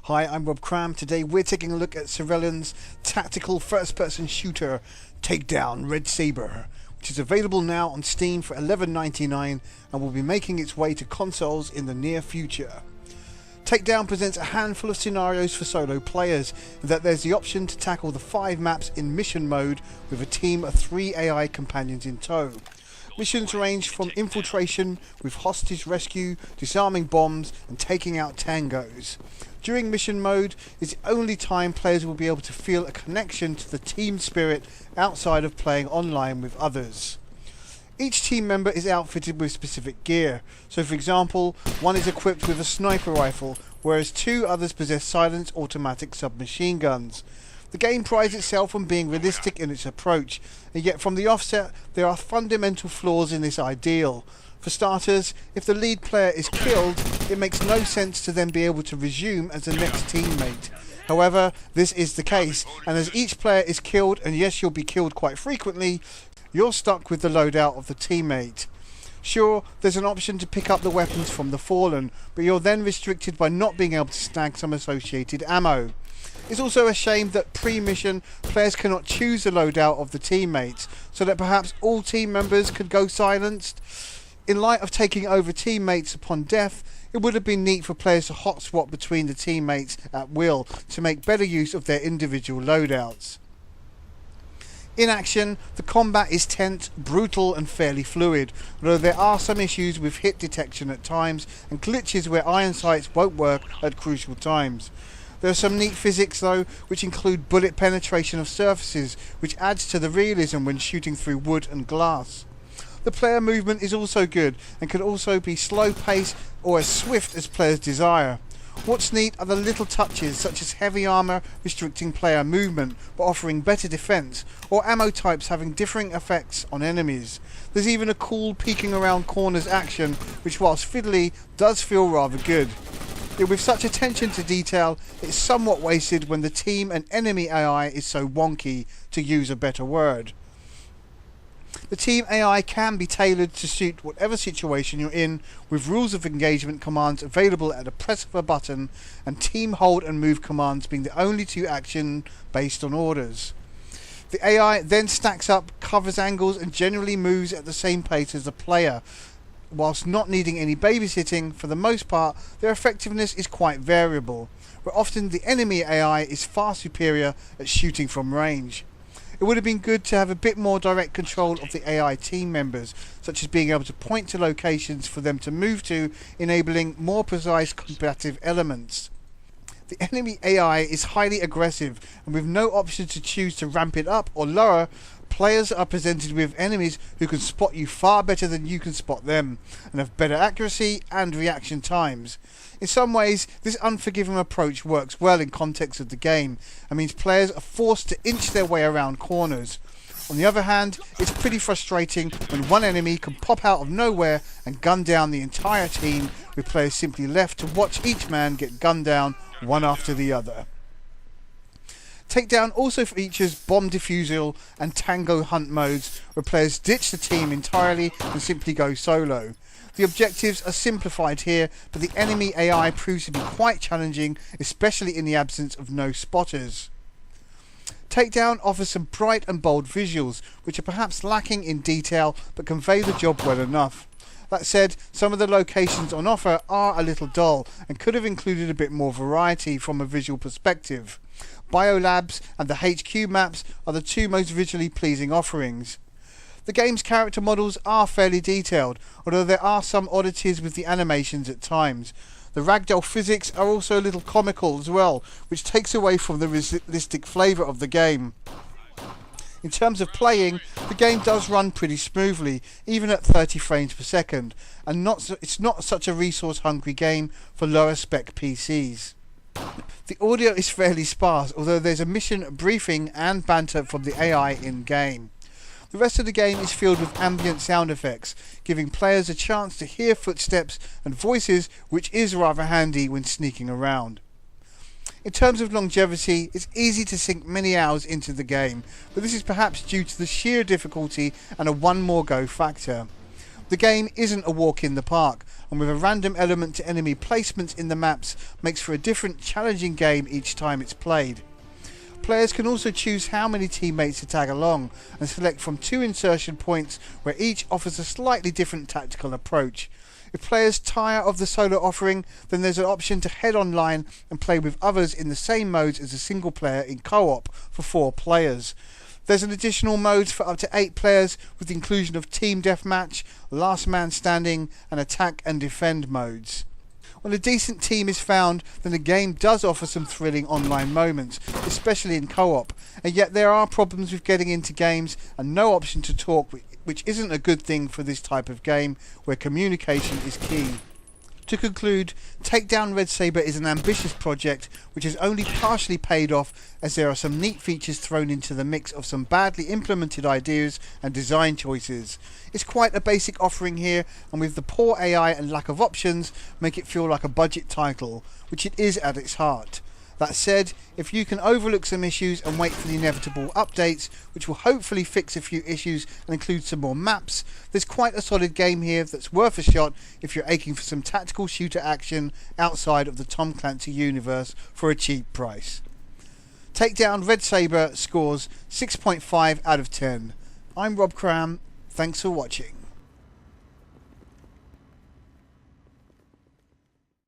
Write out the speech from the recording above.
Hi, I'm Rob Cram. Today we're taking a look at Surveillance tactical first-person shooter Takedown Red Sabre, which is available now on Steam for $11.99 and will be making its way to consoles in the near future. Takedown presents a handful of scenarios for solo players, in that there's the option to tackle the 5 maps in mission mode with a team of 3 AI companions in tow. Missions range from infiltration with hostage rescue, disarming bombs and taking out tangos. During mission mode is the only time players will be able to feel a connection to the team spirit outside of playing online with others. Each team member is outfitted with specific gear, so for example, one is equipped with a sniper rifle, whereas 2 others possess silenced automatic submachine guns. The game prides itself on being realistic in its approach, and yet from the offset there are fundamental flaws in this ideal. For starters, if the lead player is killed, it makes no sense to then be able to resume as the next teammate. However, this is the case, and as each player is killed, and yes, you'll be killed quite frequently, you're stuck with the loadout of the teammate. Sure, there's an option to pick up the weapons from the fallen, but you're then restricted by not being able to snag some associated ammo. It's also a shame that pre-mission players cannot choose the loadout of the teammates, so that perhaps all team members could go silenced. In light of taking over teammates upon death, it would have been neat for players to hot swap between the teammates at will to make better use of their individual loadouts. In action, the combat is tense, brutal and fairly fluid, although there are some issues with hit detection at times and glitches where iron sights won't work at crucial times. There are some neat physics though, which include bullet penetration of surfaces, which adds to the realism when shooting through wood and glass. The player movement is also good and can also be slow paced or as swift as players desire. What's neat are the little touches such as heavy armour restricting player movement but offering better defence, or ammo types having differing effects on enemies. There's even a cool peeking around corners action which, whilst fiddly, does feel rather good. Yet with such attention to detail, it's somewhat wasted when the team and enemy AI is so wonky, to use a better word. The team AI can be tailored to suit whatever situation you're in, with rules of engagement commands available at a press of a button, and team hold and move commands being the only 2 action based on orders. The AI then stacks up, covers angles and generally moves at the same pace as the player. Whilst not needing any babysitting, for the most part, their effectiveness is quite variable, where often the enemy AI is far superior at shooting from range. It would have been good to have a bit more direct control of the AI team members, such as being able to point to locations for them to move to, enabling more precise combative elements. The enemy AI is highly aggressive, and with no option to choose to ramp it up or lower, players are presented with enemies who can spot you far better than you can spot them, and have better accuracy and reaction times. In some ways, this unforgiving approach works well in context of the game, and means players are forced to inch their way around corners. On the other hand, it's pretty frustrating when one enemy can pop out of nowhere and gun down the entire team, with players simply left to watch each man get gunned down one after the other. Takedown also features bomb defusal and tango hunt modes, where players ditch the team entirely and simply go solo. The objectives are simplified here, but the enemy AI proves to be quite challenging, especially in the absence of no spotters. Takedown offers some bright and bold visuals, which are perhaps lacking in detail but convey the job well enough. That said, some of the locations on offer are a little dull and could have included a bit more variety from a visual perspective. Biolabs and the HQ maps are the 2 most visually pleasing offerings. The game's character models are fairly detailed, although there are some oddities with the animations at times. The ragdoll physics are also a little comical as well, which takes away from the realistic flavour of the game. In terms of playing, the game does run pretty smoothly, even at 30 frames per second, and it's not such a resource-hungry game for lower spec PCs. The audio is fairly sparse, although there's a mission briefing and banter from the AI in-game. The rest of the game is filled with ambient sound effects, giving players a chance to hear footsteps and voices, which is rather handy when sneaking around. In terms of longevity, it's easy to sink many hours into the game, but this is perhaps due to the sheer difficulty and a one more go factor. The game isn't a walk in the park, and with a random element to enemy placements in the maps, makes for a different, challenging game each time it's played. Players can also choose how many teammates to tag along and select from 2 insertion points where each offers a slightly different tactical approach. If players tire of the solo offering, then there's an option to head online and play with others in the same modes as a single player in co-op for 4 players. There's an additional modes for up to 8 players with the inclusion of Team Deathmatch, Last Man Standing and Attack and Defend modes. When a decent team is found, then the game does offer some thrilling online moments, especially in co-op, and yet there are problems with getting into games and no option to talk, which isn't a good thing for this type of game where communication is key. To conclude, Takedown Red Sabre is an ambitious project which has only partially paid off, as there are some neat features thrown into the mix of some badly implemented ideas and design choices. It's quite a basic offering here, and with the poor AI and lack of options make it feel like a budget title, which it is at its heart. That said, if you can overlook some issues and wait for the inevitable updates, which will hopefully fix a few issues and include some more maps, there's quite a solid game here that's worth a shot if you're aching for some tactical shooter action outside of the Tom Clancy universe for a cheap price. Takedown Red Sabre scores 6.5 out of 10. I'm Rob Cram, thanks for watching.